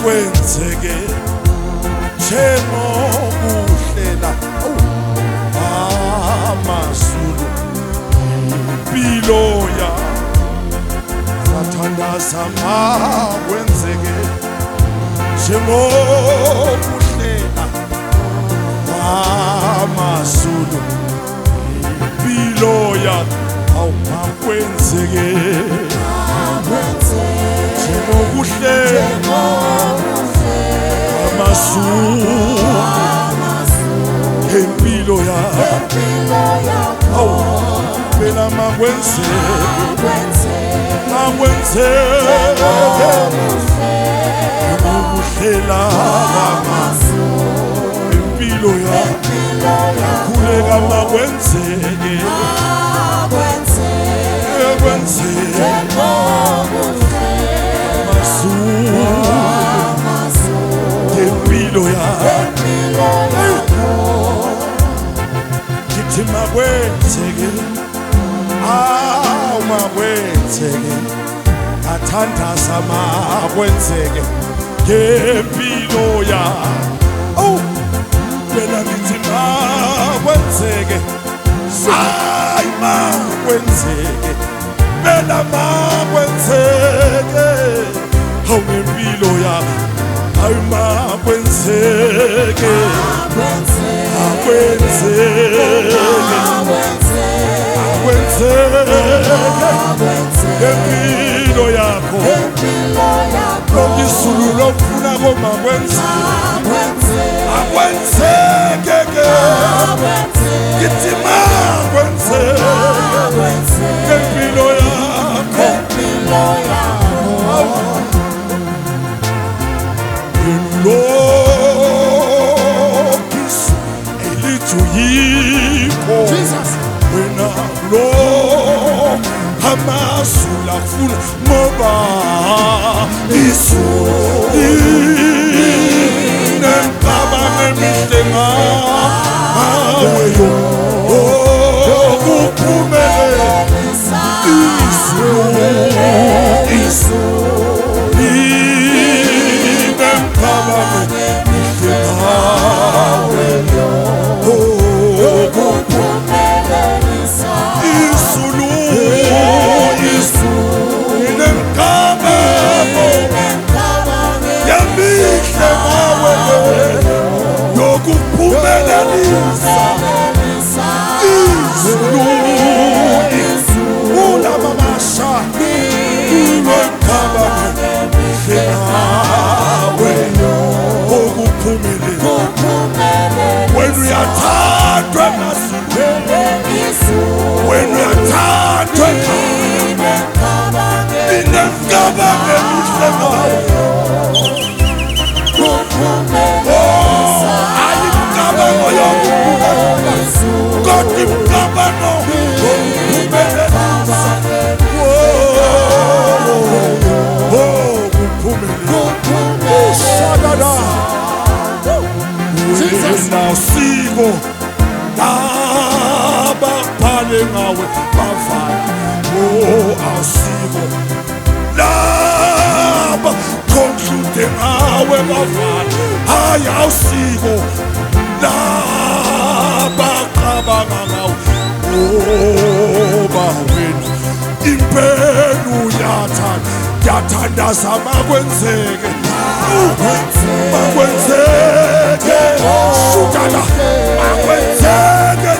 Wenzeke njengokuhlela amazulu impilo ya sathandaza wenzeke njengokuhlela amazulu impilo ya awukwenzeke njengokuhlela impilo ya phela makwenzeke ukuhlela impilo ya khuleka makwenzeke impilo ya kithi makwenzeke makwenzeke athandaza makwenzeke ngempilo ya phela ngithi makwenzeke makwenzeke phela makwenzeke ngempilo ya makwenzeke empilo yakho lokisulu lokufuna makwenzeke kithi makwenzeke empilo yakho Jesus, when I blow, Hamasula full moba, Isu, and Baba and Mistema, Isu, when we are tired, when we are tired, in the government, God the governor, Sigo Aba Palengawe Bavaya Asigo Laba Conclude Awe Bavaya Asigo Laba Kabangau Bawena Impelu Yatan Yatanda Sama Wenzeke Makwenzeke Shukala Makwenzeke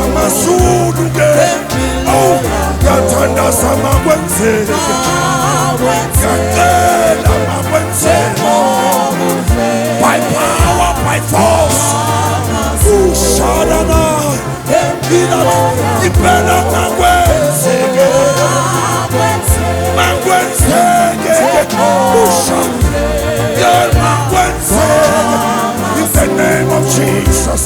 Amazulu Yathanda Makwenzeke Yacela Makwenzeke by power, by force Shadana Ipela Makwenzeke Makwenzeke in the name of Jesus.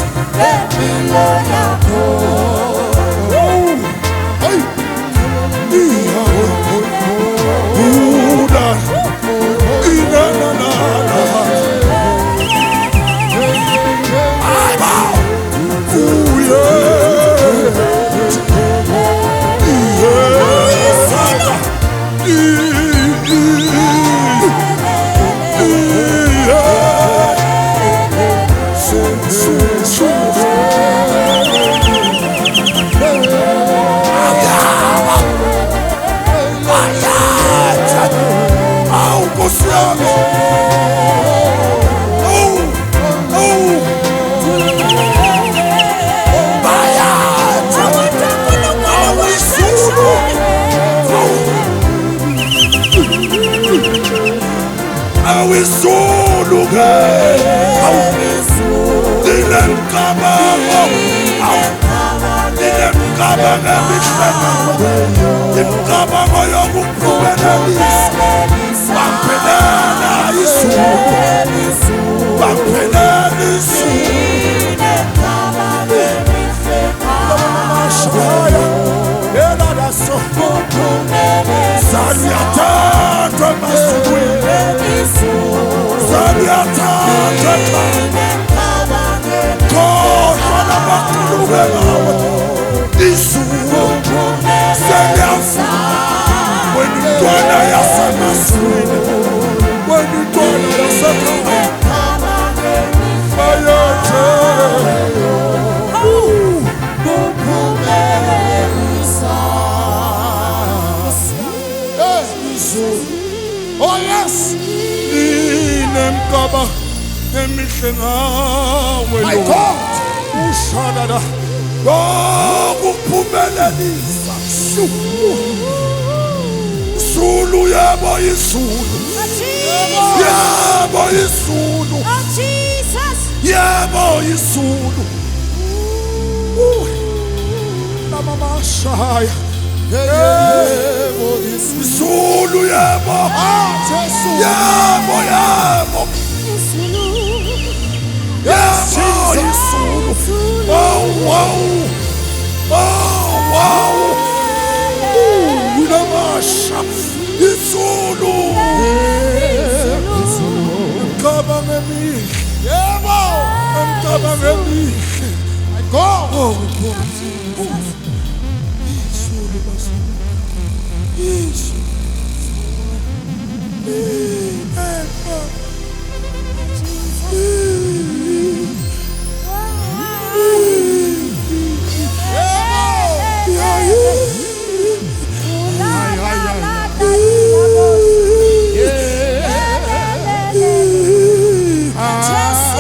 I bow. Isulu ke Dinemkabamo Dinemkabamo Dinemkabamo yokuphumelelisa Baphelele Isulu Baphelele Isulu Zaliyathandwa emazulwini Zaliyathandwa kodwa nabaqulube ngawe izulu seliyafuna wena intwana yasemazulwini wena intwana yasekhaya oh yes, Inemkaba emihle ngawe my God ushadada ukuphumelelisa Zulu yabo izulu yabo izulu yabo izulu mama shaya Zulu yabo yabo yabo yabo Zulu oh wow oh wow unamasha Zulu mkabanga mihle yabo mkabanga mihle my God Jesus.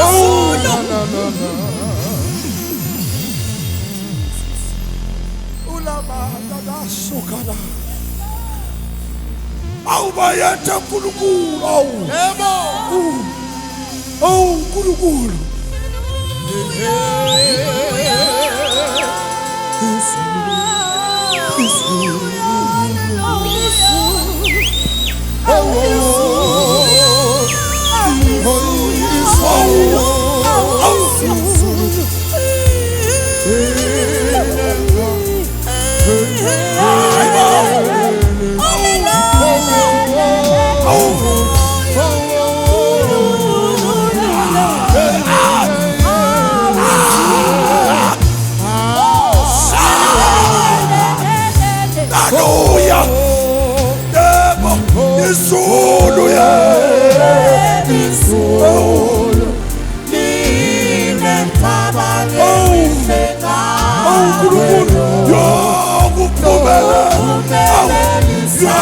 Awubayethe uNkulunkulu yebo uNkulunkulu Izulu izulu Dinemkabamo uNkulunkulu yokuphumelelisa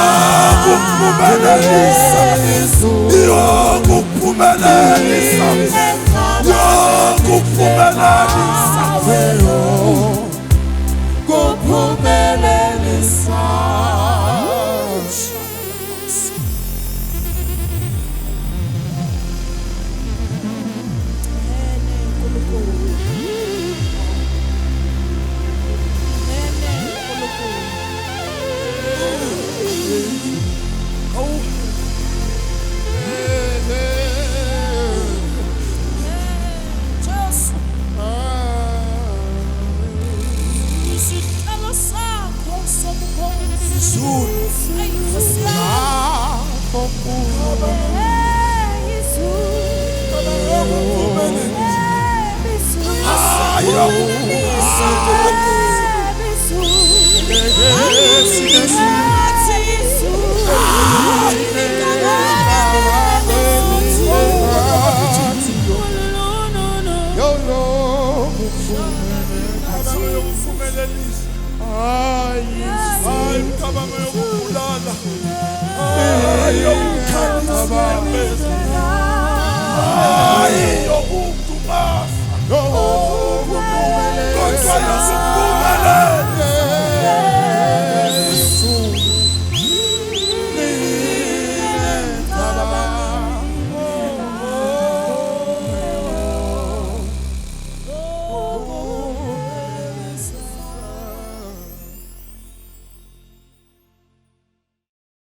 Ay,